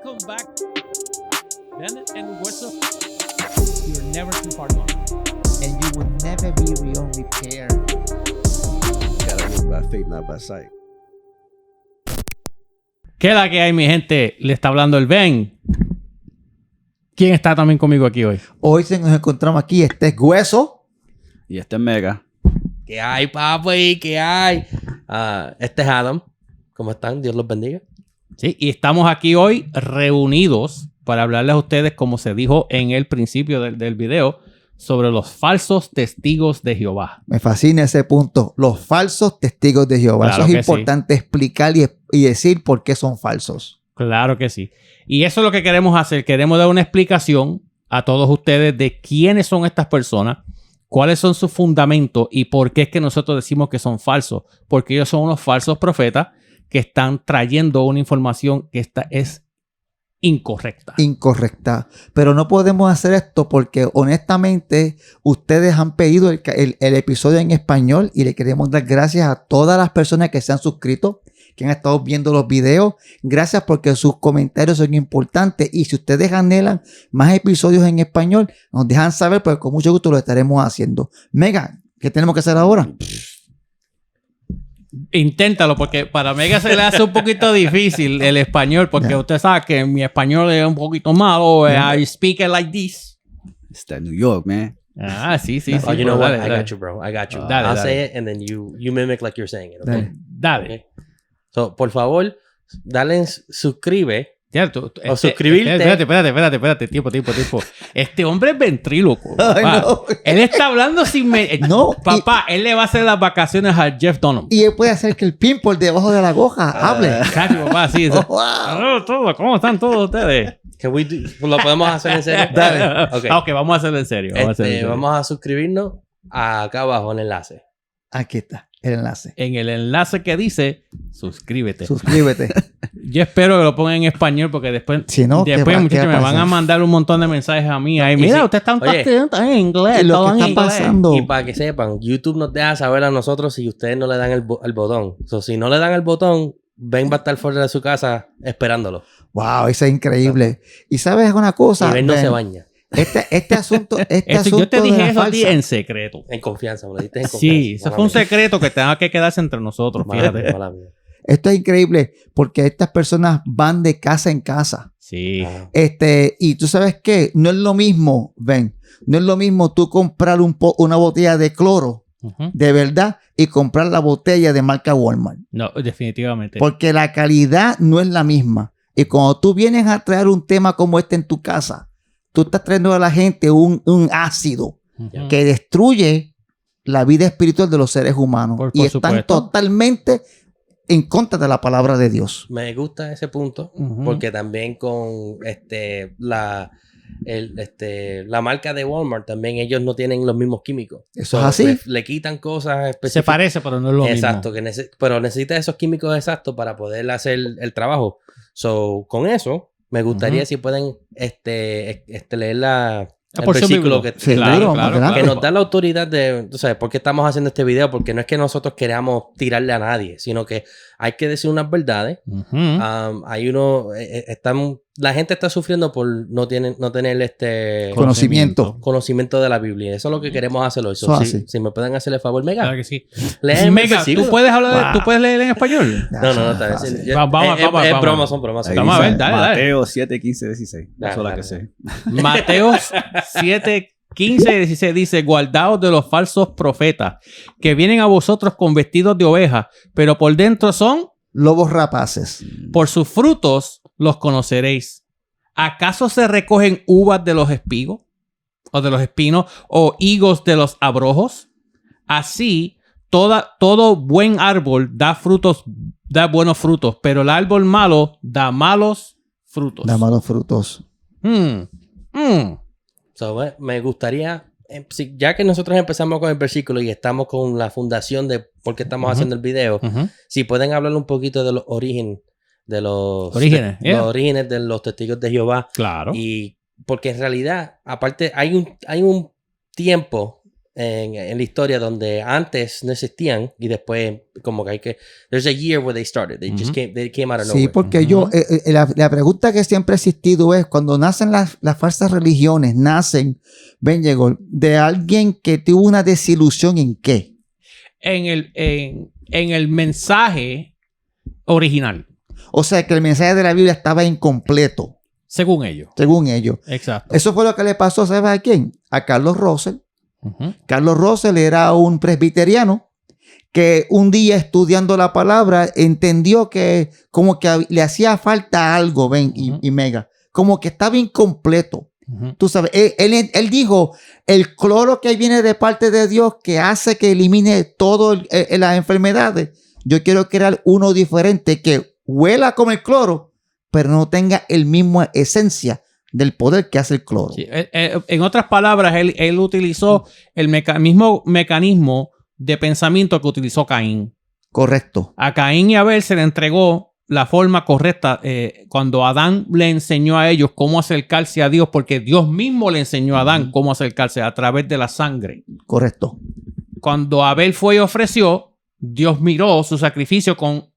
Welcome back. Ben and Hueso, you're never too far gone. And you will never be beyond repair. Gotta live by faith, not by sight. ¿Qué es la que hay, mi gente? Le está hablando el Ben. ¿Quién está también conmigo aquí hoy? Hoy nos encontramos aquí. Este es Hueso. Y este es Mega. ¿Qué hay, papi? ¿Qué hay? Este es Adam. ¿Cómo están? Dios los bendiga. Sí, y estamos aquí hoy reunidos para hablarles a ustedes, como se dijo en el principio del video, sobre los falsos testigos de Jehová. Me fascina ese punto. Los falsos testigos de Jehová. Claro Eso que es importante explicar y decir por qué son falsos. Claro que sí. Y eso es lo que queremos hacer. Queremos dar una explicación a todos ustedes de quiénes son estas personas, cuáles son sus fundamentos y por qué es que nosotros decimos que son falsos. Porque ellos son unos falsos profetas que están trayendo una información que es incorrecta. Incorrecta. Pero no podemos hacer esto porque honestamente ustedes han pedido el episodio en español y le queremos dar gracias a todas las personas que se han suscrito, que han estado viendo los videos. Gracias porque sus comentarios son importantes y si ustedes anhelan más episodios en español, nos dejan saber porque con mucho gusto lo estaremos haciendo. Mega, ¿qué tenemos que hacer ahora? Inténtalo, porque para Mega se le hace un poquito difícil el español, porque usted sabe que mi español es un poquito malo. I speak it like this. It's that New York, man. Ah, sí. Oh, you know what? Dale, I dale. got you, bro. I got you. Dale, I'll dale. say it and then you mimic like you're saying it. Okay? Dale. Okay. So, por favor, dale en suscribe. Ya, O suscribirte. Espérate. Tiempo. Este hombre es ventríloco. Ay, papá. no. Él está hablando sin... No, Papá, él le va a hacer las vacaciones a Jeff Dunham. Y él puede hacer que el pin por debajo de la goja hable. Casi, papá, sí. Oh, wow. ¿Cómo están todos ustedes? ¿Lo podemos hacer en serio? Dale. Okay. Ok, vamos a hacerlo en serio. Vamos a suscribirnos acá abajo en el enlace. Aquí está el enlace. En el enlace que dice, suscríbete. Suscríbete. Yo espero que lo pongan en español porque después, Si no, ¿qué muchachos, va a me van pasar? a mandar un montón de mensajes a mí. Ahí, Y mira, si- ustedes están oye, en inglés. Y lo todo que en está inglés. pasando. Y para que sepan, YouTube nos deja saber a nosotros si ustedes no le dan el botón. So, si no le dan el botón, Ben va a estar fuera de su casa esperándolo. Wow, eso es increíble. Y sabes una cosa, Y Ben no Ben? se baña. Este asunto, Yo te de dije la eso a ti falsa- en secreto. En confianza, me lo diste en confianza. Sí, eso fue un secreto que tenga que quedarse entre nosotros, fíjate. Mala mía. Esto es increíble porque estas personas van de casa en casa. Sí. Ah. Y tú sabes qué, no es lo mismo, Ben, no es lo mismo tú comprar una botella de cloro Ujú. de verdad y comprar la botella de marca Walmart. No, definitivamente. Porque la calidad no es la misma. Y cuando tú vienes a traer un tema como este en tu casa, tú estás trayendo a la gente un ácido Ujú. que destruye la vida espiritual de los seres humanos. Por y están supuesto. totalmente en contra de la palabra de Dios. Me gusta ese punto Ujú. porque también con la marca de Walmart también ellos no tienen los mismos químicos. Eso es así. Le quitan cosas Se específicas. parece, pero no es lo Exacto, mismo. pero necesita esos químicos exactos para poder hacer el trabajo. So, con eso, me gustaría Ujú. si pueden leer el porción versículo bíblica. que, Sí, que- claro, más adelante. que nos da la autoridad de, tú sabes, por qué estamos haciendo este video, porque no es que nosotros queramos tirarle a nadie, sino que hay que decir unas verdades. Ujú. Hay la gente está sufriendo por no tener conocimiento de la Biblia. Eso es lo que queremos hacer hoy. So, Eso si, así. si me pueden hacer el favor, Mega, Claro que sí. léeme el Mega, versículo. ¿tú puedes leer en español? No, está bien. fácil. Vamos. Es broma, son bromas. Ahí Vamos a ver, dice dale. Mateo 7, 15, 16. Dale, Eso es la dale. que sé. Mateo 7, 15 y 16 dice: guardaos de los falsos profetas que vienen a vosotros con vestidos de oveja, pero por dentro son, Lobos rapaces. por sus frutos los conoceréis. ¿Acaso se recogen uvas de los espigos o de los espinos o higos de los abrojos? Así, todo buen árbol da buenos frutos, pero el árbol malo da malos frutos. Da malos frutos. So, me gustaría, ya que nosotros empezamos con el versículo y estamos con la fundación de por qué estamos haciendo el video, Ujú. si pueden hablar un poquito de los orígenes de los orígenes de los testigos de Jehová. Claro. Y porque en realidad, aparte, hay un tiempo en la historia donde antes no existían y después como que hay que... There's a year where they started. They just came out of nowhere. Sí, porque la pregunta que siempre ha existido es, cuando nacen las falsas religiones, nacen, ven, llegó, de alguien que tuvo una desilusión ¿en qué? En el mensaje original, O sea, que el mensaje de la Biblia estaba incompleto, según ellos. según ellos. Exacto. Eso fue lo que le pasó, ¿sabes a quién? A Carlos Russell. Ujú. Carlos Russell era un presbiteriano que un día estudiando la palabra entendió que como que le hacía falta algo, ven, y Mega, como que estaba incompleto. Ujú. Tú sabes, él dijo, el cloro que viene de parte de Dios que hace que elimine todas las enfermedades, yo quiero crear uno diferente que huela como el cloro, pero no tenga el mismo esencia del poder que hace el cloro. Sí, en otras palabras, él utilizó el mismo mecanismo de pensamiento que utilizó Caín. Correcto. A Caín y Abel se le entregó la forma correcta cuando Adán le enseñó a ellos cómo acercarse a Dios, porque Dios mismo le enseñó a Adán cómo acercarse a través de la sangre. Correcto. Cuando Abel fue y ofreció, Dios miró su sacrificio con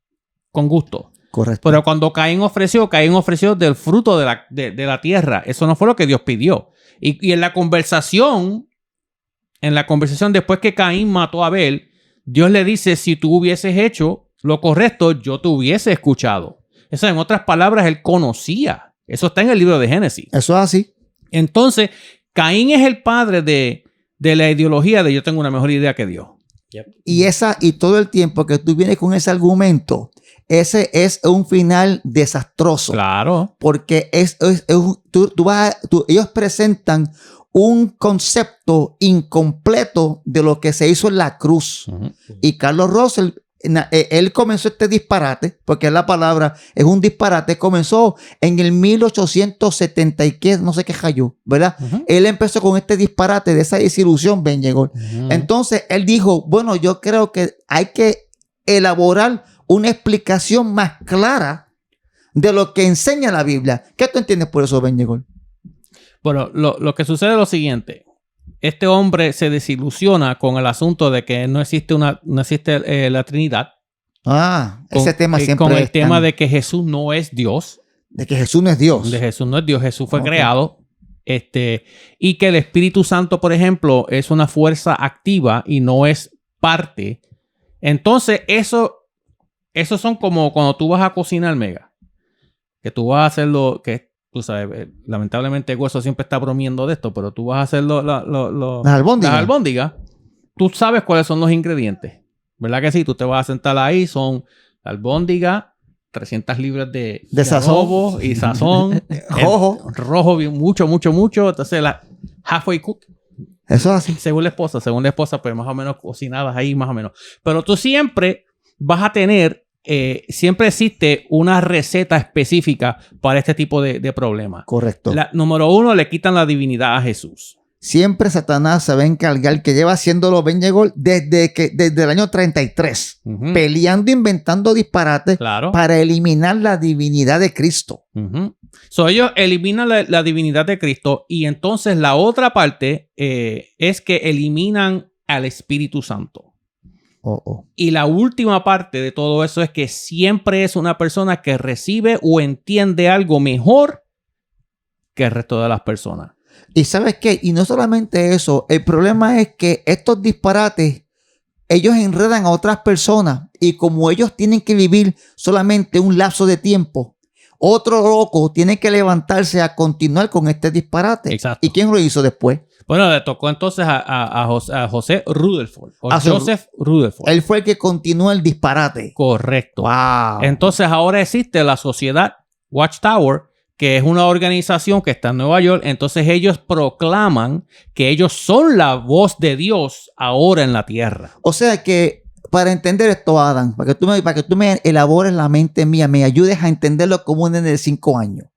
gusto. Correcto. Pero cuando Caín ofreció del fruto de la tierra. Eso no fue lo que Dios pidió. Y en la conversación después que Caín mató a Abel, Dios le dice, si tú hubieses hecho lo correcto, yo te hubiese escuchado. Eso, en otras palabras, él conocía. Eso está en el libro de Génesis. Eso es así. Entonces, Caín es el padre de la ideología de yo tengo una mejor idea que Dios. Yep. Y todo el tiempo que tú vienes con ese argumento, ese es un final desastroso. Claro. Porque ellos presentan un concepto incompleto de lo que se hizo en la cruz. Ujú. Y Carlos Russell, él comenzó este disparate, porque la palabra es un disparate, comenzó en el 1870 y qué, no sé qué cayó, ¿verdad? Ujú. Él empezó con este disparate de esa desilusión, Ben llegó. Ujú. Entonces él dijo, bueno, yo creo que hay que elaborar una explicación más clara de lo que enseña la Biblia. ¿Qué tú entiendes por eso, Ben llegó? Bueno, lo que sucede es lo siguiente. Este hombre se desilusiona con el asunto de que no existe la Trinidad. Ese tema siempre Con el es tema tan- de que Jesús no es Dios. de que Jesús no es Dios. De Jesús no es Dios. Jesús fue Ok. creado. Y que el Espíritu Santo, por ejemplo, es una fuerza activa y no es parte. Entonces, eso son como cuando tú vas a cocinar, Mega. Que tú vas a hacerlo, que tú sabes, lamentablemente el hueso siempre está bromeando de esto, pero tú vas a hacerlo Las albóndigas. las albóndigas, tú sabes cuáles son los ingredientes. ¿Verdad que sí? Tú te vas a sentar ahí, son albóndiga, 300 libras de sazón. adobo y sazón. Rojo. Rojo, mucho. Entonces, la halfway cook, Eso es así. según la esposa, pues más o menos cocinadas ahí, más o menos. Pero tú siempre vas a tener, siempre existe una receta específica para este tipo de problemas. Correcto. Número 1, le quitan la divinidad a Jesús. Siempre Satanás se va a encargar, que lleva haciéndolo Ben llegó desde el año 33, Ujú. peleando, inventando disparates Claro. para eliminar la divinidad de Cristo. Ujú. So, ellos eliminan la divinidad de Cristo y entonces la otra parte es que eliminan al Espíritu Santo. Y la última parte de todo eso es que siempre es una persona que recibe o entiende algo mejor que el resto de las personas. Y ¿sabes qué? Y no solamente eso, el problema es que estos disparates, ellos enredan a otras personas y como ellos tienen que vivir solamente un lapso de tiempo, otro loco tiene que levantarse a continuar con este disparate. Exacto. ¿Y quién lo hizo después? Bueno, le tocó entonces a José Rutherford. O A Joseph Rutherford. Él fue el que continuó el disparate. Correcto. ¡Wow! Entonces ahora existe la sociedad Watchtower, que es una organización que está en Nueva York. Entonces ellos proclaman que ellos son la voz de Dios ahora en la tierra. O sea que, para entender esto, Adam, para que tú me elabores la mente mía, me ayudes a entenderlo como un nene de 5 años.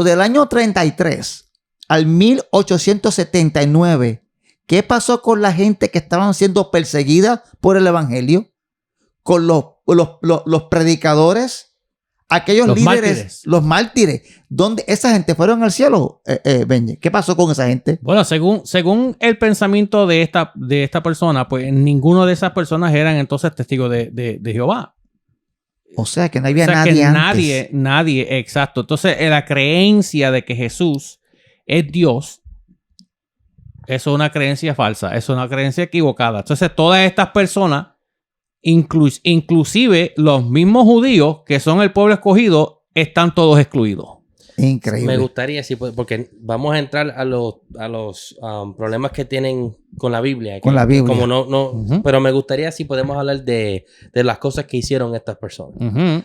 Del año 33 al 1879, ¿qué pasó con la gente que estaban siendo perseguida por el evangelio? Con los predicadores. Aquellos Los líderes, mártires. los mártires, ¿dónde esa gente fueron al cielo, Benji? ¿Qué pasó con esa gente? Bueno, según el pensamiento de esta persona, pues ninguno de esas personas eran entonces testigos de Jehová. O sea, que no había O sea, nadie que antes. nadie, exacto. Entonces, la creencia de que Jesús es Dios, eso es una creencia falsa, eso es una creencia equivocada. Entonces, todas estas personas, inclusive los mismos judíos, que son el pueblo escogido, están todos excluidos. Increíble. Me gustaría, sí, porque vamos a entrar a los problemas que tienen con la Biblia. Con la Biblia. Como no, Ujú. pero me gustaría si podemos hablar de las cosas que hicieron estas personas. Ujú.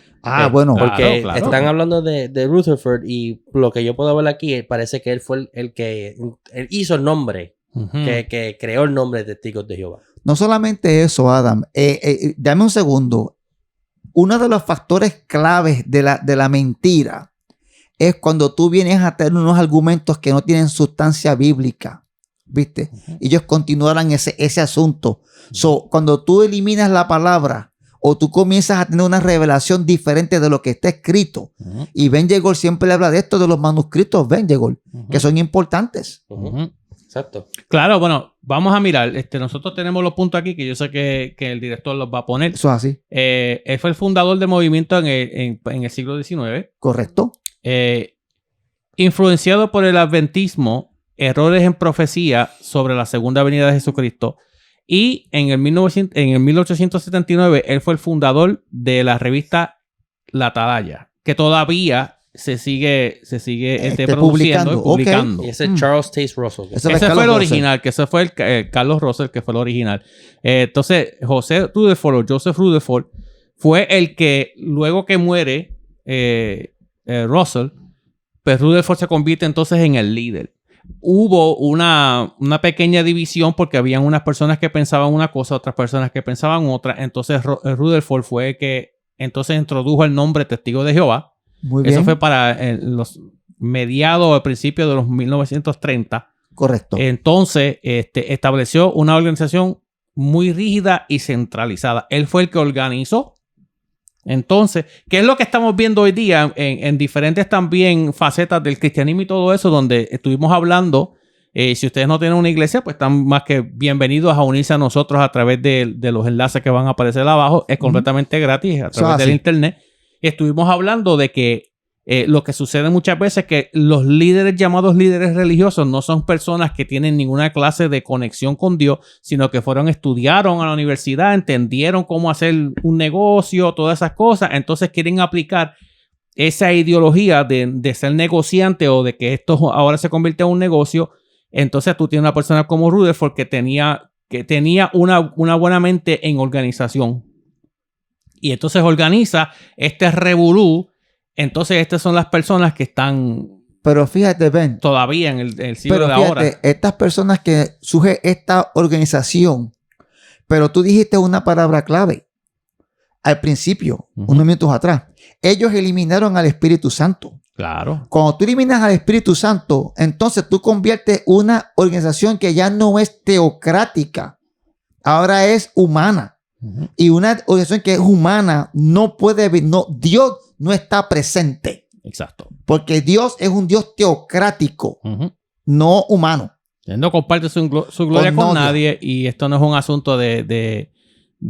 Bueno. claro. Porque están hablando de Rutherford y lo que yo puedo ver aquí, parece que él fue el que él hizo el nombre, Ujú. que creó el nombre de Testigos de Jehová. No solamente eso, Adam. Dame un segundo. Uno de los factores claves de la mentira es cuando tú vienes a tener unos argumentos que no tienen sustancia bíblica. ¿Viste? Y ellos continuaran ese asunto. So, cuando tú eliminas la palabra o tú comienzas a tener una revelación diferente de lo que está escrito, Ujú. y Ben Yegor siempre le habla de esto, de los manuscritos Ben Yegor, Ujú. que son importantes. Ujú. Ujú. Exacto. Claro, bueno, vamos a mirar. Nosotros tenemos los puntos aquí que yo sé que el director los va a poner. Eso es así. Él fue el fundador del movimiento en el siglo XIX. ¿Correcto? Influenciado por el adventismo, errores en profecía sobre la segunda venida de Jesucristo. Y en el 1879, él fue el fundador de la revista La Atalaya, que todavía se sigue produciendo y publicando. publicando. Y ese es Charles Taze Russell. Eso Ese Carlos fue el Russell. original, que ese fue el Carlos Russell, que fue el original. Entonces, José Rutherford o Joseph Rutherford fue el que, luego que muere Russell, pues Rutherford se convierte entonces en el líder. Hubo una pequeña división porque habían unas personas que pensaban una cosa, otras personas que pensaban otra. Entonces, Rutherford fue el que entonces introdujo el nombre Testigo de Jehová. Muy bien. Eso fue para los mediados o principios de los 1930. Correcto. Entonces, estableció una organización muy rígida y centralizada. Él fue el que organizó. Entonces, ¿qué es lo que estamos viendo hoy día en diferentes también facetas del cristianismo y todo eso, donde estuvimos hablando? Si ustedes no tienen una iglesia, pues están más que bienvenidos a unirse a nosotros a través de los enlaces que van a aparecer abajo. Es completamente gratis a través del internet. Estuvimos hablando de que lo que sucede muchas veces es que los líderes llamados líderes religiosos no son personas que tienen ninguna clase de conexión con Dios, sino que estudiaron a la universidad, entendieron cómo hacer un negocio, todas esas cosas. Entonces quieren aplicar esa ideología de ser negociante o de que esto ahora se convierte en un negocio. Entonces tú tienes una persona como Rutherford que tenía una buena mente en organización. Y entonces organiza este revolú. Entonces estas son las personas que están Pero fíjate, Ben. todavía en el siglo Pero de fíjate, ahora. estas personas que surge esta organización, pero tú dijiste una palabra clave al principio, Ujú. unos minutos atrás. Ellos eliminaron al Espíritu Santo. Claro. Cuando tú eliminas al Espíritu Santo, entonces tú conviertes una organización que ya no es teocrática, ahora es humana. Ujú. Y una organización que es humana no puede, Dios no está presente, Exacto. porque Dios es un Dios teocrático, Ujú. no humano. Él no comparte su gloria con nadie. nadie y esto no es un asunto de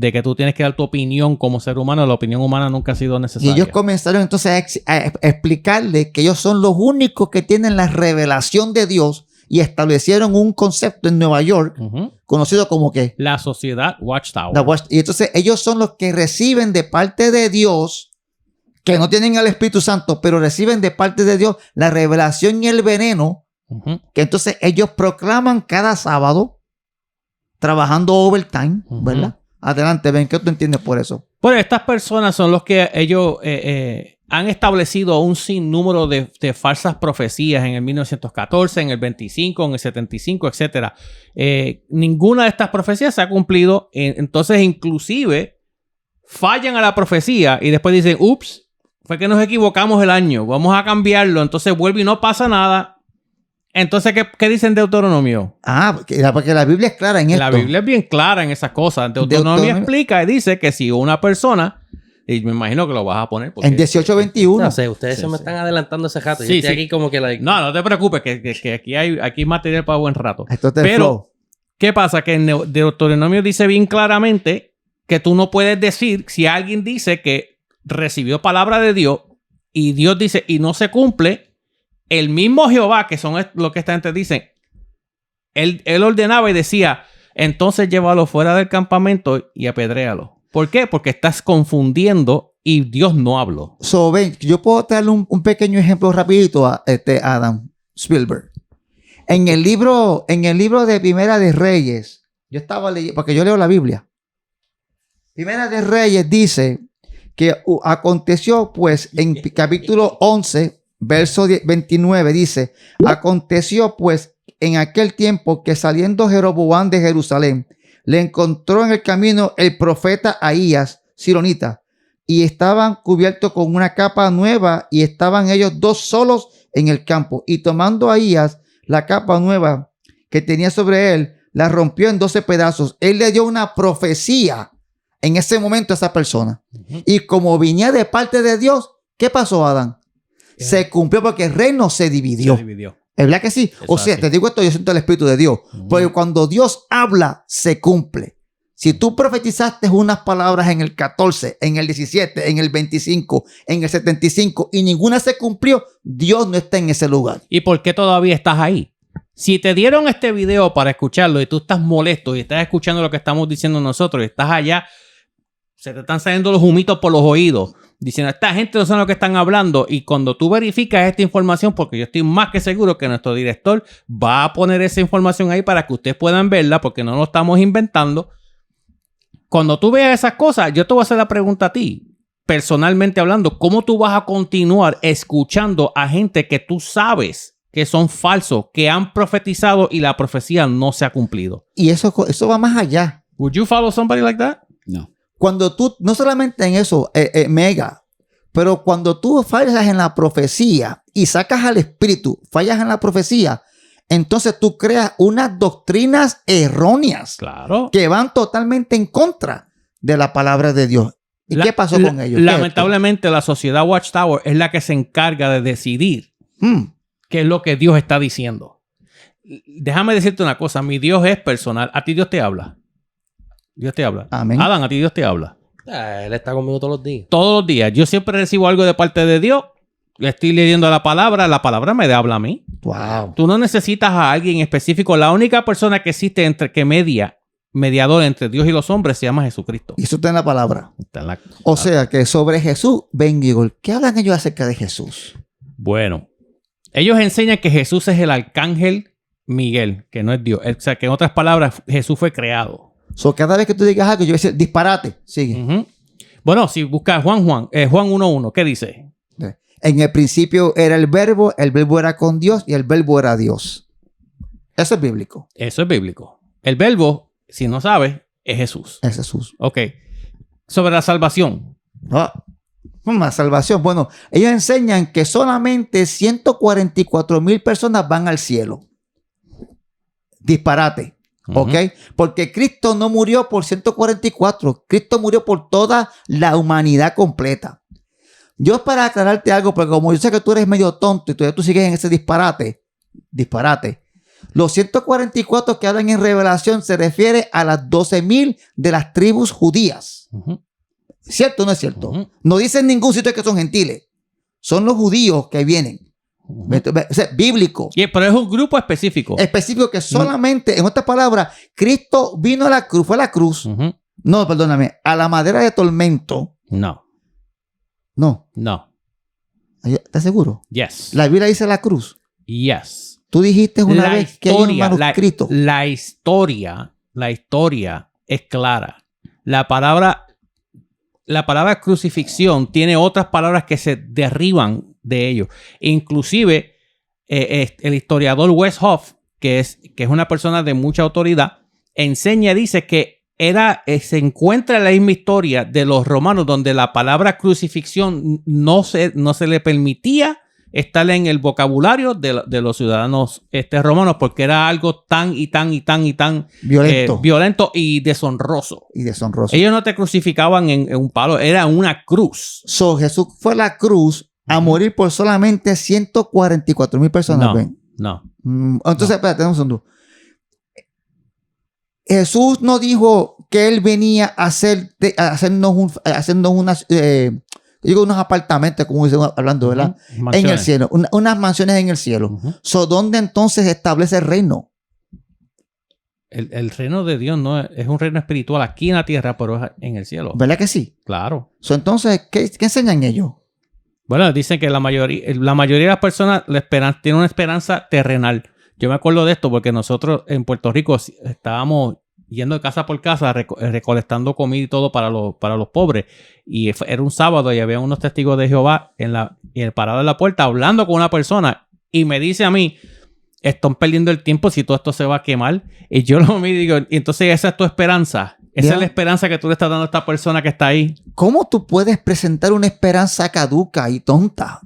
que tú tienes que dar tu opinión como ser humano. La opinión humana nunca ha sido Y necesaria. ellos comenzaron entonces a explicarle que ellos son los únicos que tienen la revelación de Dios y establecieron un concepto en Nueva York Ujú. conocido como que La sociedad Watchtower. y entonces ellos son los que reciben de parte de Dios, que no tienen al Espíritu Santo, pero reciben de parte de Dios la revelación y el veneno, Ujú. que entonces ellos proclaman cada sábado trabajando overtime, Ujú. ¿verdad? Adelante, ven, ¿qué tú entiendes por eso? Bueno, estas personas son los que ellos han establecido un sinnúmero de falsas profecías en el 1914, en el 25, en el 75, etc. Ninguna de estas profecías se ha cumplido. Entonces, inclusive, fallan a la profecía y después dicen, ups, fue que nos equivocamos el año, vamos a cambiarlo. Entonces vuelve y no pasa nada. Entonces, ¿qué dicen Deuteronomio? Porque la Biblia es clara en esto. La Biblia es bien clara en esas cosas. Deuteronomio explica y dice que si una persona Y me imagino que lo vas a poner. Porque, En 18:21. No sé, ustedes Sí, se me sí. están adelantando ese rato. Sí, Yo estoy sí. aquí como que No, no te preocupes, que aquí hay material para buen rato. Esto es del Pero, flow. ¿qué pasa? Que en Deuteronomio dice bien claramente que tú no puedes decir, si alguien dice que recibió palabra de Dios y Dios dice y no se cumple, el mismo Jehová, que son lo que esta gente dice, él ordenaba y decía, entonces llévalo fuera del campamento y apedréalo. ¿Por qué? Porque estás confundiendo y Dios no habló. So, ven, yo puedo darle un pequeño ejemplo rapidito a Adam Spielberg. En el libro de Primera de Reyes, yo estaba leyendo, porque yo leo la Biblia. Primera de Reyes dice que aconteció, pues, en capítulo 11, verso 29, dice, aconteció, pues, en aquel tiempo que saliendo Jeroboam de Jerusalén, le encontró en el camino el profeta Ahías, silonita, y estaban cubiertos con una capa nueva, y estaban ellos dos solos en el campo. Y tomando Ahías la capa nueva que tenía sobre él, la rompió en 12 pedazos. Él le dio una profecía en ese momento a esa persona. Y como venía de parte de Dios, ¿qué pasó, Adán? Se cumplió porque el reino se dividió. Se dividió. ¿Es verdad que sí? Eso O sea, así. te digo esto, yo siento el Espíritu de Dios. Porque cuando Dios habla, se cumple. Si tú profetizaste unas palabras en el 14, en el 17, en el 25, en el 75 y ninguna se cumplió, Dios no está en ese lugar. ¿Y por qué todavía estás ahí? Si te dieron este video para escucharlo y tú estás molesto y estás escuchando lo que estamos diciendo nosotros y estás allá, se te están saliendo los humitos por los oídos, diciendo, esta gente no sabe lo que están hablando, y cuando tú verificas esta información, porque yo estoy más que seguro que nuestro director va a poner esa información ahí para que ustedes puedan verla, porque no lo estamos inventando. Cuando tú veas esas cosas, yo te voy a hacer la pregunta a ti, personalmente hablando, ¿cómo tú vas a continuar escuchando a gente que tú sabes que son falsos, que han profetizado y la profecía no se ha cumplido? Y eso va más allá. Would you follow somebody like that? No. Cuando tú, no solamente en eso, Mega, pero cuando tú fallas en la profecía y sacas al espíritu, fallas en la profecía, entonces tú creas unas doctrinas erróneas Claro. que van totalmente en contra de la palabra de Dios. ¿Y qué pasó con ellos? ¿Qué es Lamentablemente, la sociedad Watchtower es la que se encarga de decidir esto? qué es lo que Dios está diciendo. Déjame decirte una cosa. Mi Dios es personal. A ti Dios te habla. Dios te habla. Amén. Adán, a ti Dios te habla. Él está conmigo todos los días. Todos los días. Yo siempre recibo algo de parte de Dios. Le estoy leyendo la palabra me habla a mí. Wow. Tú no necesitas a alguien específico. La única persona que existe mediador entre Dios y los hombres se llama Jesucristo. Y eso está en la palabra. Está en la- O sea que sobre Jesús, Ben Giggle, ¿qué hablan ellos acerca de Jesús? Bueno, ellos enseñan que Jesús es el arcángel Miguel, que no es Dios. O sea, que en otras palabras, Jesús fue creado. So, cada vez que tú digas algo, yo voy a decir disparate. Sigue. Ujú. Bueno, si buscas Juan 1:1, ¿qué dice? En el principio era el verbo era con Dios y el verbo era Dios. Eso es bíblico. Eso es bíblico. El verbo, si no sabes, es Jesús. Es Jesús. Ok. Sobre la salvación. La salvación. Bueno, ellos enseñan que solamente 144,000 personas van al cielo. Disparate. Ujú. ¿Ok? Porque Cristo no murió por 144. Cristo murió por toda la humanidad completa. Yo para aclararte algo, porque como yo sé que tú eres medio tonto y todavía tú sigues en ese disparate. Los 144 que hablan en Revelación se refiere a las 12,000 de las tribus judías. Ujú. ¿Cierto o no es cierto? Ujú. No dicen en ningún sitio que son gentiles. Son los judíos que vienen. Ujú. O sea, bíblico. Pero es un grupo específico. Específico que solamente, en otras palabras, Cristo vino a la cruz, fue a la cruz. Ujú. No, perdóname, a la madera de tormento. No. No, ¿estás seguro? Yes. La Biblia dice la cruz. Yes. Tú dijiste una vez que hay un manuscrito. La historia es clara. La palabra crucifixión tiene otras palabras que se derriban de ello. Inclusive, el historiador Wes Hoff, que es una persona de mucha autoridad, dice que se encuentra en la misma historia de los romanos, donde la palabra crucifixión no se le permitía estar en el vocabulario de los ciudadanos romanos, porque era algo tan violento y deshonroso. Y deshonroso. Ellos no te crucificaban en un palo, era una cruz. So, Jesús fue a la cruz a morir por solamente 144,000 personas. No, ¿ven? no. Entonces, espérate un segundo. Jesús no dijo que él venía a hacernos unos apartamentos, como dicen hablando, ¿verdad? Mansiones. En el cielo, unas mansiones en el cielo. So, ¿dónde entonces se establece el reino? El reino de Dios no es un reino espiritual aquí en la tierra, pero es en el cielo. ¿Verdad que sí? Claro. So, entonces, ¿qué enseñan ellos? Bueno, dicen que la mayoría de las personas tienen una esperanza terrenal. Yo me acuerdo de esto porque nosotros en Puerto Rico estábamos yendo de casa por casa recolectando comida y todo para los pobres. Y era un sábado y había unos testigos de Jehová en el parado de la puerta hablando con una persona y me dice a mí, están perdiendo el tiempo si todo esto se va a quemar. Y yo lo miro y digo, y entonces esa es tu esperanza. Esa es la esperanza que tú le estás dando a esta persona que está ahí. ¿Cómo tú puedes presentar una esperanza caduca y tonta?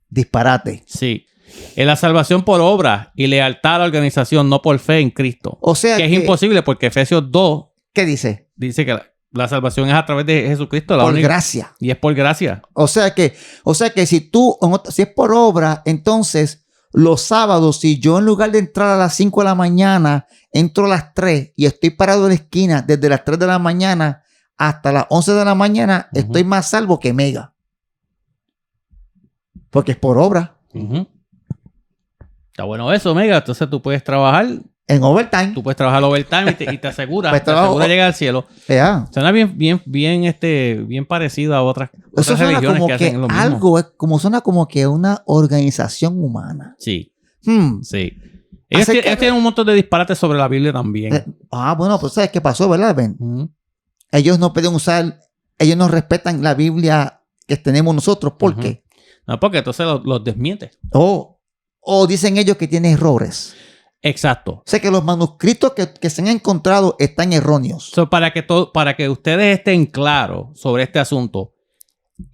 Disparate. Sí. Es la salvación por obra y lealtad a la organización, no por fe en Cristo. O sea que es imposible porque Efesios 2 ¿qué dice? dice que la salvación es a través de Jesucristo. Por gracia. Y es por gracia. O sea que si es por obra, entonces los sábados, si yo en lugar de entrar a las 5 de la mañana, entro a las 3 y estoy parado en la esquina desde las 3 de la mañana hasta las 11 de la mañana, estoy más salvo que Mega. Porque es por obra. Está bueno eso, Mega. Entonces tú puedes trabajar. En overtime. Tú puedes trabajar overtime y te aseguras. Pues te aseguras llegar al cielo. Yeah. Suena bien parecido a otras Eso suena religiones como que hacen lo mismo. suena como que una organización humana. Sí. Sí. Ellos tienen un montón de disparates sobre la Biblia también. Bueno, pues ¿sabes qué pasó, verdad, Ben? Ellos no pueden ellos no respetan la Biblia que tenemos nosotros. ¿Por qué? No, porque entonces los desmiente. O dicen ellos que tienen errores. Exacto. O sea que los manuscritos que se han encontrado están erróneos. Para que ustedes estén claros sobre este asunto,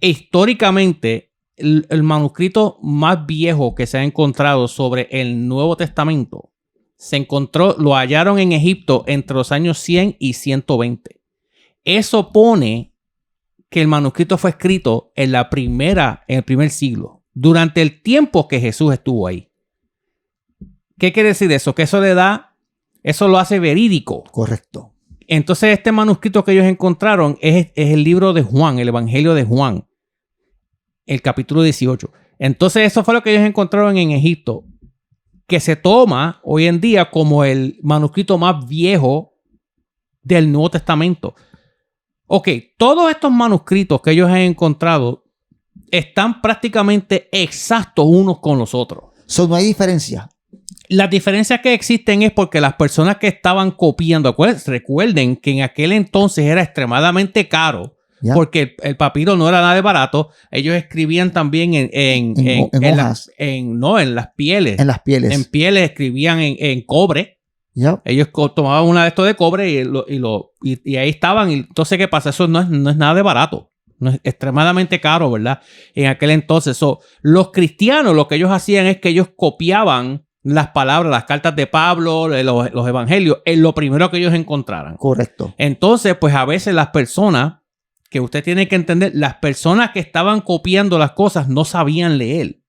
históricamente, el manuscrito más viejo que se ha encontrado sobre el Nuevo Testamento lo hallaron en Egipto entre los años 100 y 120. Eso pone que el manuscrito fue escrito en el primer siglo, durante el tiempo que Jesús estuvo ahí. ¿Qué quiere decir eso? Que eso lo hace verídico. Correcto. Entonces este manuscrito que ellos encontraron es el libro de Juan, el Evangelio de Juan, el capítulo 18. Entonces eso fue lo que ellos encontraron en Egipto, que se toma hoy en día como el manuscrito más viejo del Nuevo Testamento. Ok, todos estos manuscritos que ellos han encontrado están prácticamente exactos unos con los otros. No hay diferencia. Las diferencias que existen es porque las personas que estaban copiando, recuerden que en aquel entonces era extremadamente caro, porque el papiro no era nada de barato. Ellos escribían también en hojas. En las pieles. En las pieles. En pieles escribían en cobre. Ellos tomaban una de estos de cobre y ahí estaban. Y entonces, ¿qué pasa? Eso no es nada de barato. No es extremadamente caro, ¿verdad? En aquel entonces. Los cristianos, lo que ellos hacían es que ellos copiaban las palabras, las cartas de Pablo, los evangelios, en lo primero que ellos encontraran. Correcto. Entonces, pues a veces las personas, que usted tiene que entender, las personas que estaban copiando las cosas no sabían leer.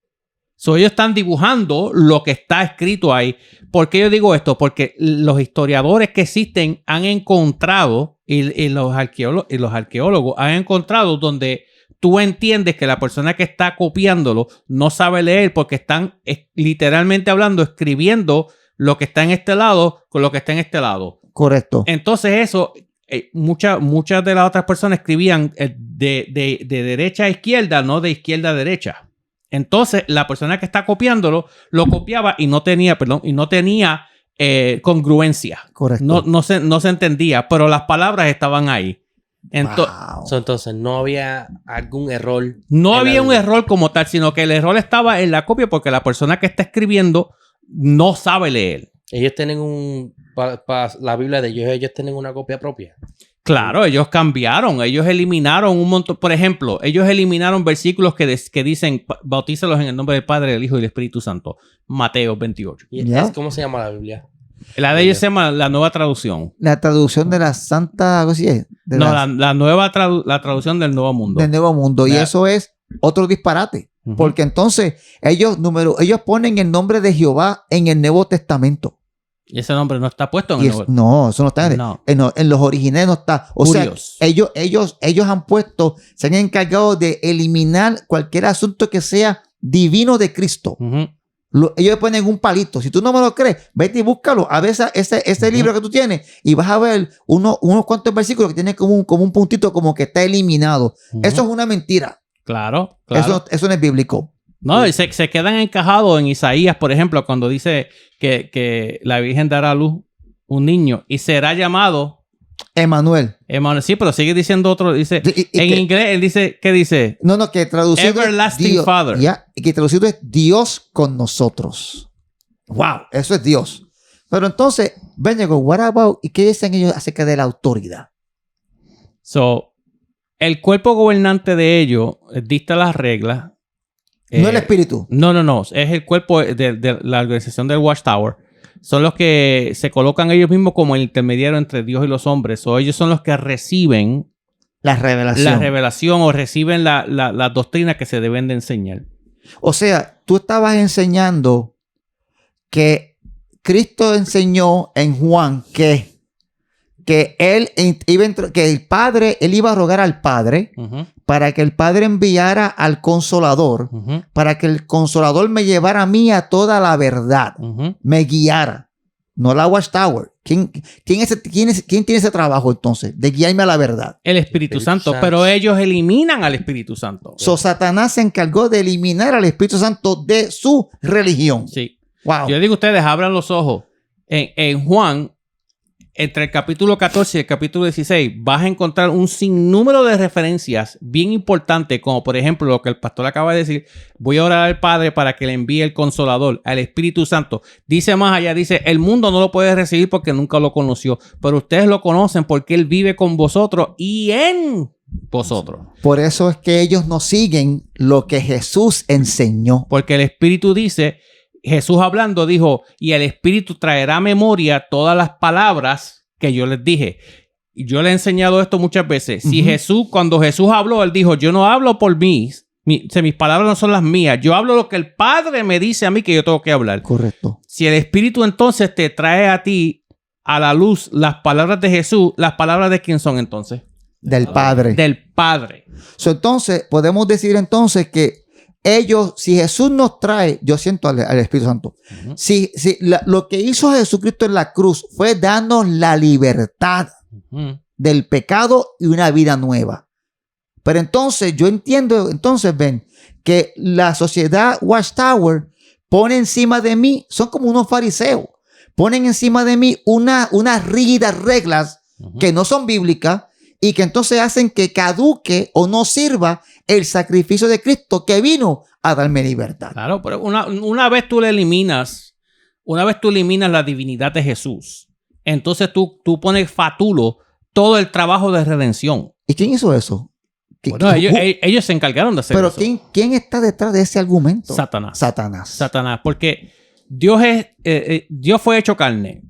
Ellos están dibujando lo que está escrito ahí. ¿Por qué yo digo esto? Porque los historiadores que existen han encontrado, y los arqueólogos han encontrado donde tú entiendes que la persona que está copiándolo no sabe leer porque están literalmente escribiendo lo que está en este lado con lo que está en este lado. Correcto. Entonces eso, muchas de las otras personas escribían de derecha a izquierda, no de izquierda a derecha. Entonces la persona que está copiándolo lo copiaba y no tenía congruencia. Correcto. No se entendía, pero las palabras estaban ahí. Entonces no había algún error. No había un error como tal, sino que el error estaba en la copia porque la persona que está escribiendo no sabe leer. Ellos tienen para la Biblia de ellos tienen una copia propia. Claro, ellos cambiaron, ellos eliminaron un montón. Por ejemplo, ellos eliminaron versículos que dicen bautízalos en el nombre del Padre, del Hijo y del Espíritu Santo. Mateo 28. ¿Y Ya. cómo se llama la Biblia? La de ellos se llama la nueva traducción. La traducción de la Santa, algo así es, de No, la- la nueva la traducción del Nuevo Mundo. del Nuevo Mundo. Y Ya. eso es otro disparate. Ujú. Porque entonces ellos ponen el nombre de Jehová en el Nuevo Testamento. Y ese nombre no está puesto en Y el es- Nuevo. no, eso no está No. en los originales no está. O Curios. sea, ellos han puesto, se han encargado de eliminar cualquier asunto que sea divino de Cristo. Ujú. Ellos ponen un palito. Si tú no me lo crees, vete y búscalo. A ver ese Ujú. libro que tú tienes y vas a ver unos cuantos versículos que tienen como un puntito como que está eliminado. Ujú. Eso es una mentira. Claro, claro. Eso no es bíblico. No, y se quedan encajados en Isaías, por ejemplo, cuando dice que la Virgen dará a luz un niño y será llamado Emanuel. Emmanuel. Sí, pero sigue diciendo otro. Dice, Y en que- inglés, él dice, ¿qué dice? No, que traducido Everlasting es Dios, Father. ya, y que traducido es Dios con nosotros. Wow, eso es Dios. Pero entonces, ven, digo, what about, ¿y qué dicen ellos acerca de la autoridad? So, el cuerpo gobernante de ellos dicta las reglas. No el espíritu. No. Es el cuerpo de la organización del Watchtower. Son los que se colocan ellos mismos como el intermediario entre Dios y los hombres. O ellos son los que reciben La revelación. la revelación o reciben la doctrina que se deben de enseñar. O sea, tú estabas enseñando que Cristo enseñó en Juan que él que el Padre, él iba a rogar al Padre Ujú, para que el Padre enviara al Consolador, ujú, para que el Consolador me llevara a mí a toda la verdad, ujú. me guiara, no la Watchtower. ¿Quién tiene ese trabajo entonces de guiarme a la verdad? El Espíritu Espíritu Santo, Santo. pero ellos eliminan al Espíritu Santo. So, Satanás se encargó de eliminar al Espíritu Santo de su religión. Sí. Wow. Yo digo a ustedes, abran los ojos. En Juan, entre el capítulo 14 y el capítulo 16, vas a encontrar un sinnúmero de referencias bien importantes, como por ejemplo lo que el pastor acaba de decir: voy a orar al Padre para que le envíe el Consolador, al Espíritu Santo. Dice más allá, dice, el mundo no lo puede recibir porque nunca lo conoció, pero ustedes lo conocen porque Él vive con vosotros y en vosotros. Por eso es que ellos no siguen lo que Jesús enseñó. Porque el Espíritu dice, Jesús hablando dijo, y el Espíritu traerá a memoria todas las palabras que yo les dije. Y yo le he enseñado esto muchas veces. Si cuando Jesús habló, Él dijo, yo no hablo por mí. Mis palabras no son las mías. Yo hablo lo que el Padre me dice a mí que yo tengo que hablar. Correcto. Si el Espíritu entonces te trae a ti a la luz las palabras de Jesús, ¿las palabras de quién son entonces? Del Padre. Del Padre. So, entonces, podemos decir entonces que ellos, si Jesús nos trae, yo siento al Espíritu Santo, Ujú. lo que hizo Jesucristo en la cruz fue darnos la libertad Ujú. del pecado y una vida nueva. Pero entonces, yo entiendo, entonces ven, que la sociedad Watchtower pone encima de mí, son como unos fariseos, ponen encima de mí unas rígidas reglas Ujú. que no son bíblicas y que entonces hacen que caduque o no sirva el sacrificio de Cristo que vino a darme libertad. Claro, pero una vez tú eliminas la divinidad de Jesús, entonces tú pones fatulo todo el trabajo de redención. ¿Y quién hizo eso? Bueno, ellos se encargaron de hacer Pero eso. ¿quién está detrás de ese argumento? Satanás. Satanás. Porque Dios fue hecho carne,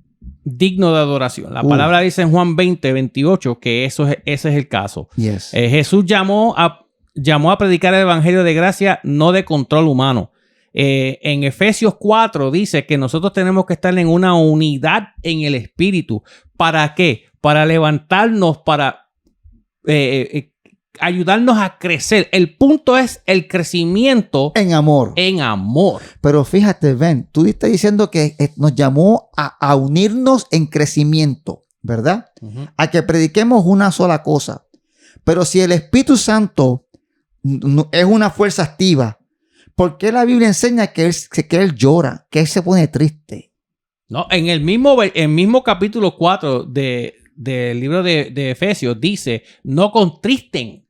digno de adoración. La palabra dice en Juan 20:28 que ese es el caso. Yes. Jesús llamó a predicar el evangelio de gracia, no de control humano. En Efesios 4 dice que nosotros tenemos que estar en una unidad en el espíritu. ¿Para qué? Para levantarnos, para ayudarnos a crecer. El punto es el crecimiento En amor. en amor. Pero fíjate, ven, tú estás diciendo que nos llamó a unirnos en crecimiento, ¿verdad? Ujú. A que prediquemos una sola cosa. Pero si el Espíritu Santo es una fuerza activa, ¿por qué la Biblia enseña que él llora, que él se pone triste? No, en el mismo capítulo 4 del libro de Efesios dice, no contristen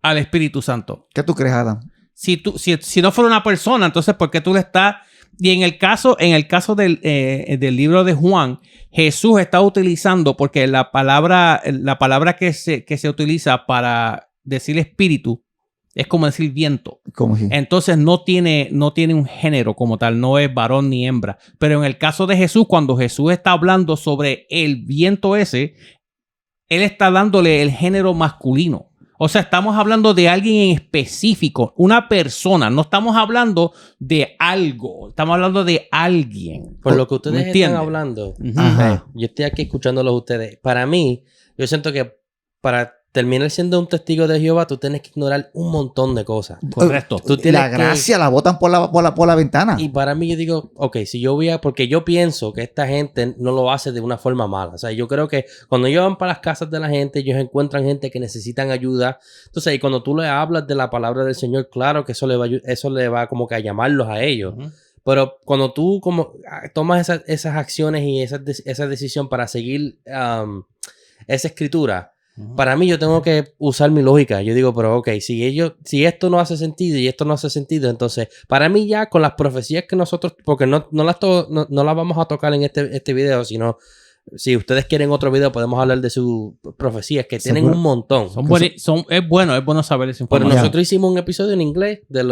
al Espíritu Santo. ¿Qué tú crees, Adam? Si no fuera una persona, entonces ¿por qué tú le estás? Y en el caso del libro de Juan, Jesús está utilizando, porque la palabra que se utiliza para decir espíritu es como decir viento. ¿Cómo si? Entonces no tiene un género como tal, no es varón ni hembra. Pero en el caso de Jesús, cuando Jesús está hablando sobre el viento ese, él está dándole el género masculino. O sea, estamos hablando de alguien en específico, una persona. No estamos hablando de algo, estamos hablando de alguien. Por lo que ustedes ¿Me están entiendes? hablando, Ajá. yo estoy aquí escuchándolos ustedes. Para mí, yo siento que para terminar siendo un testigo de Jehová, tú tienes que ignorar un montón de cosas. Correcto. Tú tienes La que- gracia la botan por la ventana. Y para mí yo digo, ok, si yo voy a... Porque yo pienso que esta gente no lo hace de una forma mala. O sea, yo creo que cuando ellos van para las casas de la gente, ellos encuentran gente que necesitan ayuda. Entonces, y cuando tú le hablas de la palabra del Señor, claro que eso le va como que a llamarlos a ellos. Ujú. Pero cuando tú como tomas esas acciones y esa decisión para seguir esa escritura, para mí yo tengo que usar mi lógica. Yo digo, pero ok, si esto no hace sentido y esto no hace sentido, entonces para mí ya con las profecías que nosotros, porque no las vamos a tocar en este video, sino si ustedes quieren otro video podemos hablar de sus profecías que tienen Seguro. un montón. Es bueno saber esa Pero información. nosotros hicimos un episodio en inglés de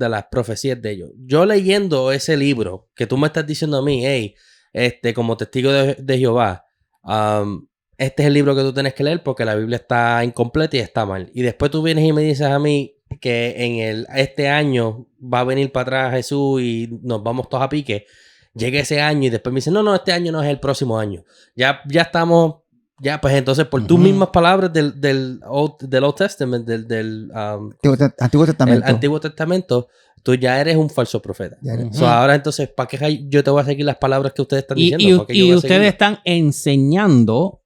las profecías de ellos. Yo leyendo ese libro que tú me estás diciendo a mí, hey, como testigo de Jehová, este es el libro que tú tienes que leer porque la Biblia está incompleta y está mal. Y después tú vienes y me dices a mí que este año va a venir para atrás Jesús y nos vamos todos a pique. Llega ese año y después me dicen, no, este año no es el próximo año. Ya estamos, ya pues entonces por tus mismas palabras del Old Testament, del Antiguo Testamento. el Antiguo Testamento, tú ya eres un falso profeta. Ya eres- So, ahora entonces, ¿para qué yo te voy a seguir las palabras que ustedes están diciendo? Y ¿Para qué yo voy a ustedes seguirlas? están enseñando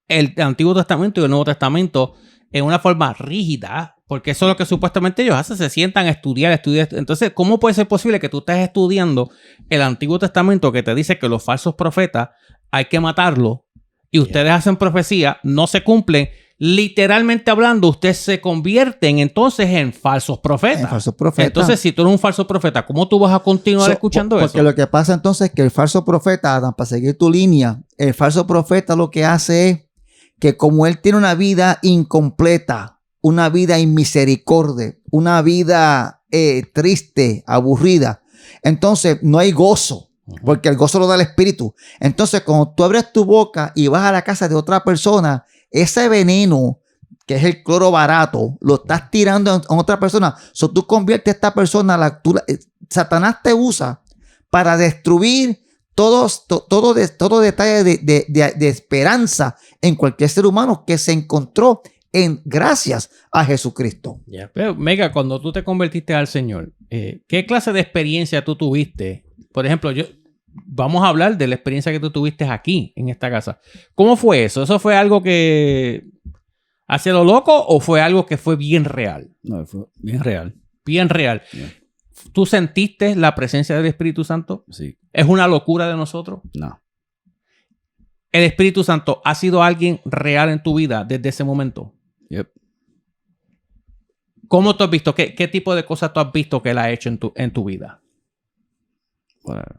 el Antiguo Testamento y el Nuevo Testamento en una forma rígida, porque eso es lo que supuestamente ellos hacen, se sientan a estudiar. Entonces, ¿cómo puede ser posible que tú estés estudiando el Antiguo Testamento que te dice que los falsos profetas hay que matarlos y ustedes hacen profecía, no se cumplen? Literalmente hablando, ustedes se convierten entonces en falsos profetas. En falsos profetas. Entonces, si tú eres un falso profeta, ¿cómo tú vas a continuar escuchando Porque eso? lo que pasa entonces es que el falso profeta, Adam, para seguir tu línea, el falso profeta lo que hace es que como él tiene una vida incompleta, una vida inmisericordia, una vida triste, aburrida, entonces no hay gozo, porque el gozo lo da el Espíritu. Entonces, cuando tú abres tu boca y vas a la casa de otra persona, ese veneno, que es el cloro barato, lo estás tirando a otra persona. So, tú conviertes a esta persona, Satanás te usa para destruir todo detalle de esperanza en cualquier ser humano que se encontró gracias a Jesucristo. Yeah. Pero, Mega, cuando tú te convertiste al Señor, ¿qué clase de experiencia tú tuviste? Por ejemplo, vamos a hablar de la experiencia que tú tuviste aquí, en esta casa. ¿Cómo fue eso? ¿Eso fue algo que hacia lo loco o fue algo que fue bien real? No, fue bien real. Bien real. Yeah. ¿Tú sentiste la presencia del Espíritu Santo? Sí. ¿Es una locura de nosotros? No. ¿El Espíritu Santo ha sido alguien real en tu vida desde ese momento? Yep. ¿Cómo tú has visto? ¿Qué tipo de cosas tú has visto que él ha hecho en tu vida? Whatever.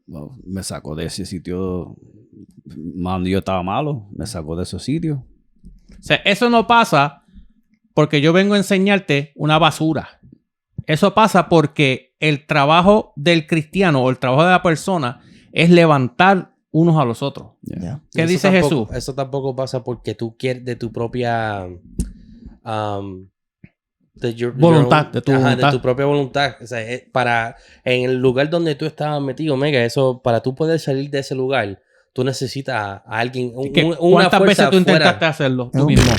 Well, me sacó de ese sitio donde yo estaba malo. Me sacó de esos sitios. O sea, eso no pasa porque yo vengo a enseñarte una basura. Eso pasa porque el trabajo del cristiano o el trabajo de la persona es levantar unos a los otros. Yeah. Ya. ¿Qué Eso dice tampoco- Jesús? Eso tampoco pasa porque tú quieres de tu propia Voluntad, de tu voluntad. de tu propia voluntad. O sea, en el lugar donde tú estabas metido, Mega, eso para tú poder salir de ese lugar, tú necesitas a alguien, una ¿Cuántas fuerza veces tú afuera. intentaste hacerlo tú Es un- mismo?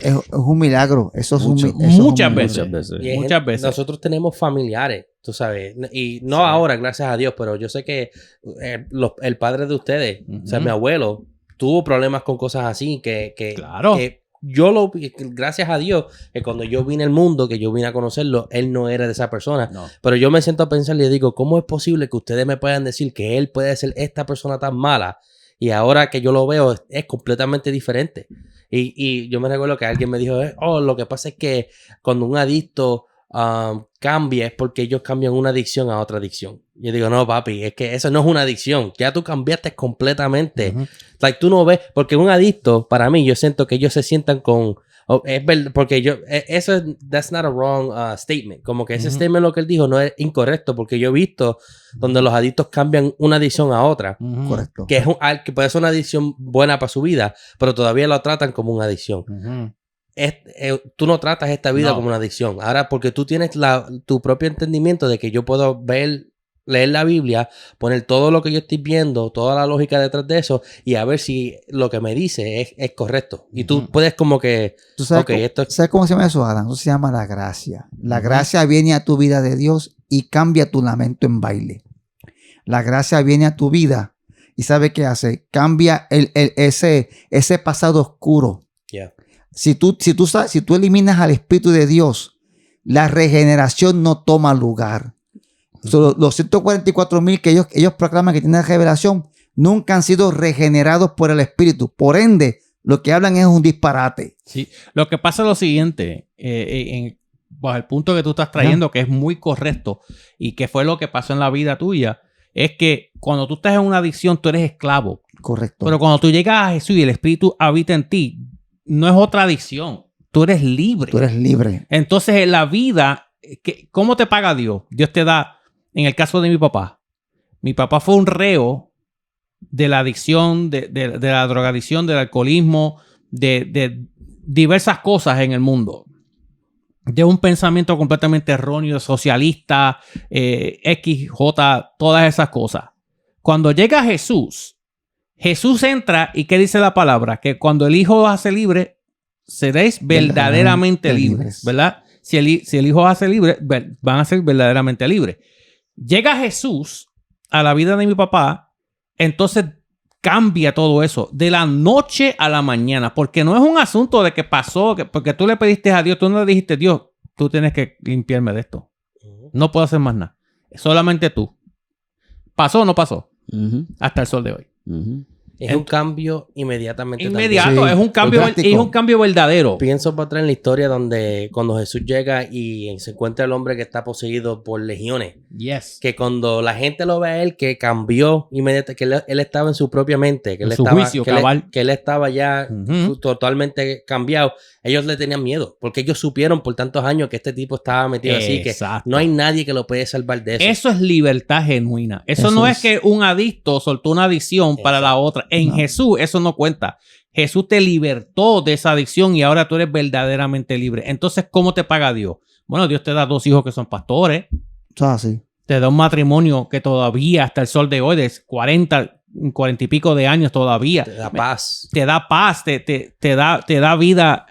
Es un milagro. Eso es Mucho. eso es un Muchas milagro. veces. Y hay Muchas gente- veces. Nosotros tenemos familiares, tú sabes, y no Sí. ahora, gracias a Dios, pero yo sé que el padre de ustedes, o sea, Ujú. mi abuelo, tuvo problemas con cosas así, que Claro. yo lo vi, que gracias a Dios, que cuando yo vine al mundo, que yo vine a conocerlo, él no era de esa persona. No. Pero yo me siento a pensar y digo, ¿cómo es posible que ustedes me puedan decir que él puede ser esta persona tan mala? Y ahora que yo lo veo, es completamente diferente. Y yo me recuerdo que alguien me dijo, lo que pasa es que cuando un adicto cambia es porque ellos cambian una adicción a otra adicción. Yo digo, no, papi, es que eso no es una adicción. Ya tú cambiaste completamente. Like, tú no ves, porque un adicto, para mí, yo siento que ellos se sientan con... es verdad, porque eso es, that's not a wrong statement. Como que ese statement, lo que él dijo, no es incorrecto, porque yo he visto donde los adictos cambian una adicción a otra. Correcto. Que que puede ser una adicción buena para su vida, pero todavía lo tratan como una adicción. Tú no tratas esta vida como una adicción. Ahora, porque tú tienes tu propio entendimiento de que yo puedo leer la Biblia, poner todo lo que yo estoy viendo, toda la lógica detrás de eso, y a ver si lo que me dice es correcto. Y tú puedes como que... ¿Tú sabes, ¿sabes cómo se llama eso, Adam? Eso se llama la gracia. La gracia viene a tu vida de Dios y cambia tu lamento en baile. La gracia viene a tu vida y ¿sabe qué hace? Cambia ese pasado oscuro. Yeah. Si tú eliminas al Espíritu de Dios, la regeneración no toma lugar. Los 144,000 que ellos proclaman que tienen revelación nunca han sido regenerados por el Espíritu. Por ende, lo que hablan es un disparate. Sí, lo que pasa es lo siguiente, bajo el punto que tú estás trayendo, que es muy correcto y que fue lo que pasó en la vida tuya, es que cuando tú estás en una adicción, tú eres esclavo. Correcto. Pero cuando tú llegas a Jesús y el Espíritu habita en ti, no es otra adicción. Tú eres libre. Tú eres libre. Entonces, en la vida, ¿cómo te paga Dios? Dios te da, en el caso de mi papá fue un reo de la adicción, de la drogadicción, del alcoholismo, de diversas cosas en el mundo. De un pensamiento completamente erróneo, socialista, XJ, todas esas cosas. Cuando llega Jesús entra y ¿qué dice la palabra? Que cuando el Hijo os hace libre, seréis verdaderamente libres, ¿verdad? Si el Hijo os hace libre, van a ser verdaderamente libres. Llega Jesús a la vida de mi papá, entonces cambia todo eso de la noche a la mañana, porque no es un asunto de que pasó, porque tú le pediste a Dios, tú no le dijiste, Dios, tú tienes que limpiarme de esto. No puedo hacer más nada. Solamente tú. ¿Pasó o no pasó? Hasta el sol de hoy. Es un cambio inmediatamente. Inmediato, Sí, es un cambio verdadero. Pienso para atrás en la historia donde cuando Jesús llega y se encuentra el hombre que está poseído por legiones. Yes. Que cuando la gente lo ve a él, que cambió inmediatamente, que él estaba en su propia mente, que, En él, su estaba, juicio, que, él, cabal. que él estaba ya totalmente cambiado. Ellos le tenían miedo, porque ellos supieron por tantos años que este tipo estaba metido así, que no hay nadie que lo puede salvar de eso. Eso es libertad genuina. Eso no es que un adicto soltó una adicción para la otra. En Jesús eso no cuenta. Jesús te libertó de esa adicción y ahora tú eres verdaderamente libre. Entonces, ¿cómo te paga Dios? Bueno, Dios te da 2 hijos que son pastores. Sí. Te da un matrimonio que todavía hasta el sol de hoy, de 40 y pico de años todavía. Te da paz. Te da paz, te da vida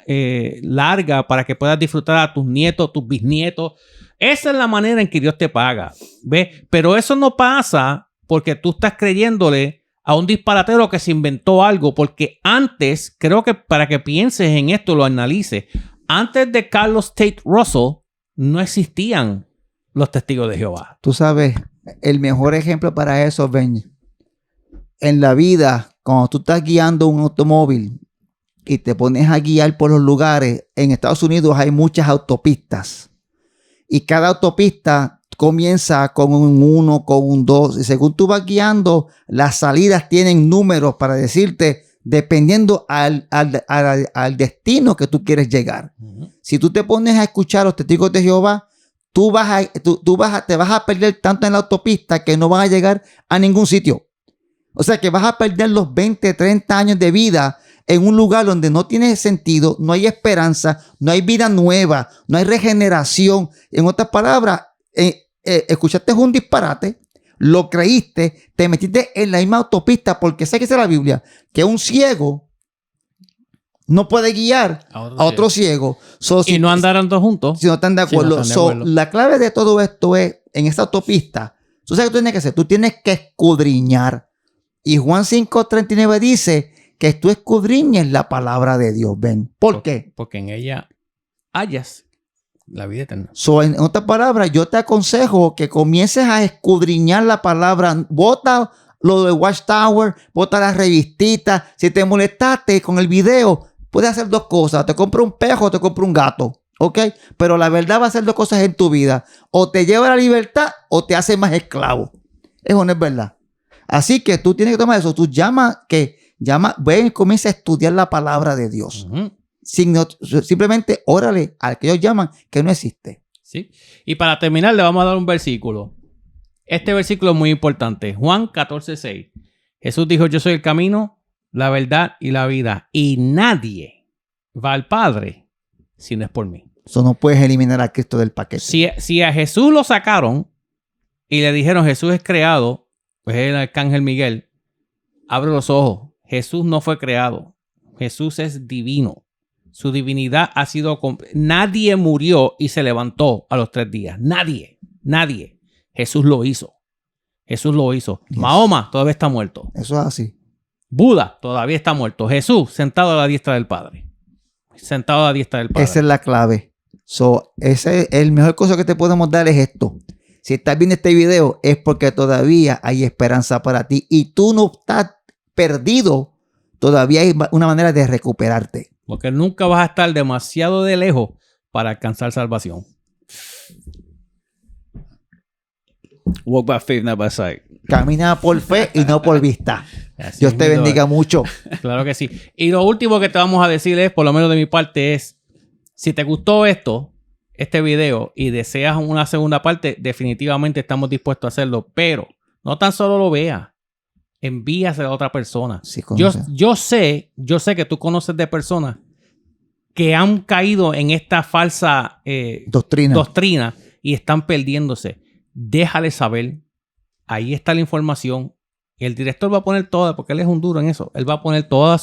larga para que puedas disfrutar a tus nietos, tus bisnietos. Esa es la manera en que Dios te paga. ¿Ves? Pero eso no pasa porque tú estás creyéndole a un disparatero que se inventó algo. Porque antes, creo que para que pienses en esto, lo analices. Antes de Carlos Tate Russell, no existían los testigos de Jehová. Tú sabes, el mejor ejemplo para eso, Ben, en la vida, cuando tú estás guiando un automóvil y te pones a guiar por los lugares, en Estados Unidos hay muchas autopistas y cada autopista comienza con un 1, con un 2 y según tú vas guiando, las salidas tienen números para decirte dependiendo al destino que tú quieres llegar. Si tú te pones a escuchar los testigos de Jehová, te vas a perder tanto en la autopista que no vas a llegar a ningún sitio. O sea que vas a perder los 20, 30 años de vida en un lugar donde no tiene sentido, no hay esperanza, no hay vida nueva, no hay regeneración. En otras palabras, escuchaste un disparate, lo creíste, te metiste en la misma autopista porque sé que dice la Biblia, que un ciego no puede guiar a otro ciego. Y no andarán dos juntos. Si no están de acuerdo. La clave de todo esto es, en esta autopista, tú sabes qué tú tienes que hacer, tú tienes que escudriñar. Y Juan 5:39 dice que tú escudriñes la palabra de Dios. ¿Ven? ¿Por qué? Porque en ella hallas la vida eterna. En otras palabras, yo te aconsejo que comiences a escudriñar la palabra. Bota lo de Watchtower, bota las revistitas. Si te molestaste con el video, puedes hacer dos cosas. Te compro un perro o te compro un gato. ¿Ok? Pero la verdad va a hacer dos cosas en tu vida. O te lleva a la libertad o te hace más esclavo. Eso no es verdad. Así que tú tienes que tomar eso. Tú ven y comienza a estudiar la palabra de Dios. Ujú. Simplemente órale al que ellos llaman que no existe. ¿Sí? Y para terminar, le vamos a dar un versículo. Este versículo es muy importante. Juan 14:6. Jesús dijo: yo soy el camino, la verdad y la vida. Y nadie va al Padre si no es por mí. Eso no puedes eliminar a Cristo del paquete. Si a Jesús lo sacaron y le dijeron Jesús es creado, pues el arcángel Miguel abre los ojos. Jesús no fue creado. Jesús es divino. Su divinidad ha sido... Nadie murió y se levantó a los 3 días. Nadie. Jesús lo hizo. Jesús lo hizo. Yes. Mahoma todavía está muerto. Eso es así. Buda todavía está muerto. Jesús sentado a la diestra del Padre. Sentado a la diestra del Padre. Esa es la clave. El mejor consejo que te podemos dar es esto. Si estás viendo este video es porque todavía hay esperanza para ti y tú no estás perdido. Todavía hay una manera de recuperarte. Porque nunca vas a estar demasiado de lejos para alcanzar salvación. Walk by faith, not by sight. Camina por fe y no por vista. Así Dios te mismo bendiga es. mucho. Claro que sí. Y lo último que te vamos a decir es, por lo menos de mi parte, es: si te gustó este video y deseas una segunda parte, definitivamente estamos dispuestos a hacerlo. Pero no tan solo lo veas, envíaselo a otra persona. Sí, yo sé que tú conoces de personas que han caído en esta falsa doctrina y están perdiéndose. Déjale saber. Ahí está la información. El director va a poner toda, porque él es un duro en eso. Él va a poner toda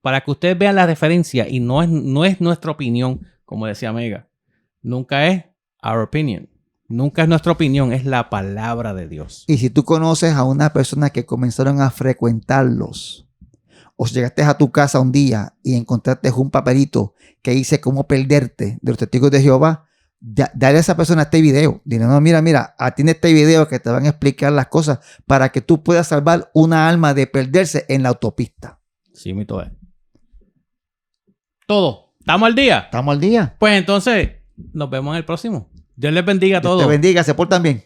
para que ustedes vean la referencia, y no es nuestra opinión, como decía Mega. Nunca es our opinion. Nunca es nuestra opinión, es la palabra de Dios. Y si tú conoces a una persona que comenzaron a frecuentarlos, o llegaste a tu casa un día y encontraste un papelito que dice cómo perderte de los testigos de Jehová, dale a esa persona este video. Dile: no, mira, atiende este video que te van a explicar las cosas para que tú puedas salvar una alma de perderse en la autopista. Sí, mi todo es. Todo. ¿Estamos al día? ¿Estamos al día? Pues entonces, nos vemos en el próximo. Dios les bendiga a Dios todos. te bendiga, se portan bien.